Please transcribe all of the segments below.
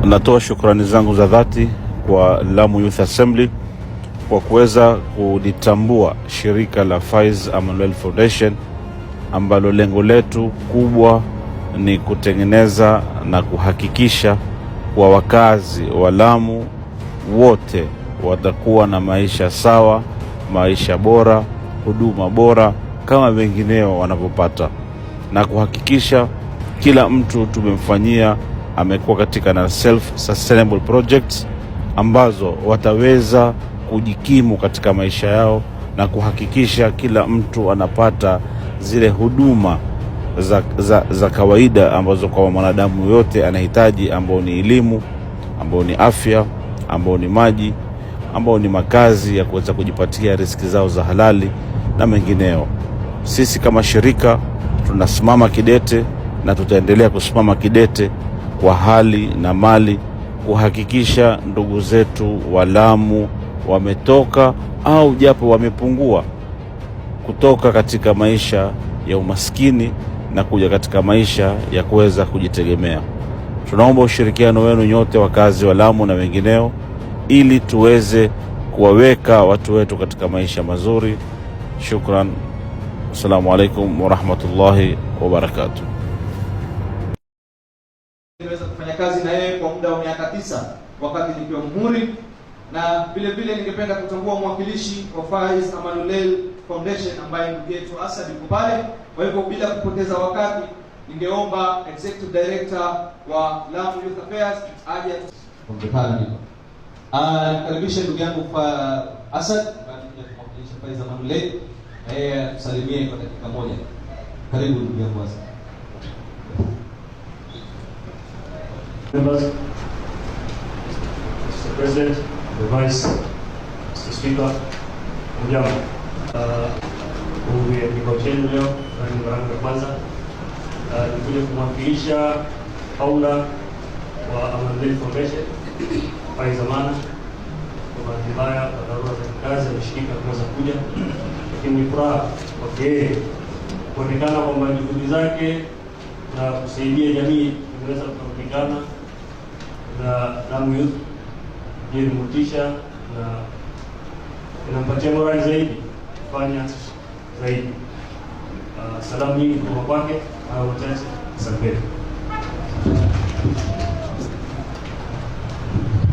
Natoa shukrani zangu za dhati kwa Lamu Youth Assembly kwa kuweza kulitambua shirika la Faiz Amanuel Foundation ambalo lengo letu kubwa ni kutengeneza na kuhakikisha kwa wakazi wa Lamu wote watakuwa na maisha sawa, maisha bora, huduma bora kama wengineo wanavyopata, na kuhakikisha kila mtu tumemfanyia amekuwa katika na self sustainable projects ambazo wataweza kujikimu katika maisha yao, na kuhakikisha kila mtu anapata zile huduma za kawaida ambazo kwa mwanadamu yote anahitaji, ambao ni elimu, ambao ni afya, ambao ni maji, ambao ni makazi ya kuweza kujipatia riziki zao za halali na mengineo. Sisi kama shirika tunasimama kidete na tutaendelea kusimama kidete kwa hali na mali kuhakikisha ndugu zetu wa Lamu wametoka au japo wamepungua kutoka katika maisha ya umaskini na kuja katika maisha ya kuweza kujitegemea. Tunaomba ushirikiano wenu nyote wakazi wa Lamu na wengineo ili tuweze kuwaweka watu wetu katika maisha mazuri. Shukran. Assalamu alaikum wa rahmatullahi wa barakatuh. Nimeweza kufanya kazi na yeye kwa muda wa miaka 9 wakati nikiwa Muhuri, na vile vile ningependa kutambua mwakilishi wa Faiz Amanuel Foundation ambaye ndugu yetu Asad yuko pale. Kwa hivyo bila kupoteza wakati, ningeomba Executive Director wa Lamu Youth Affairs aje kumpeleka. Karibisha ndugu yangu kwa Asad mwakilishi Faiz Amanuel, tusalimie kwa dakika moja. Karibu ndugu yangu Asad. Members, Mr. President, the Vice, Mr. Speaker, mjambo. Kikao chenu leo ni mara ya kwanza nikuja kumwakilisha kaula wa Amanuel Foundation Faiz Amana. Kwa bahati mbaya kwa dharura za kazi ameshirika kuweza kuja, lakini ni furaha kwa yeye kuonekana kwamba juhudi zake na kusaidia jamii imeweza kuonekana na Lamu Youth ni motisha na inampatia morali zaidi kufanya zaidi. Salamu nyingi kwa kwake au wachache. Asante.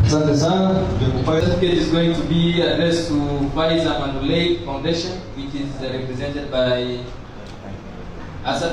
Asante sana. The certificate is going to be addressed to Faiz Amanuel Foundation, which is represented by Asad.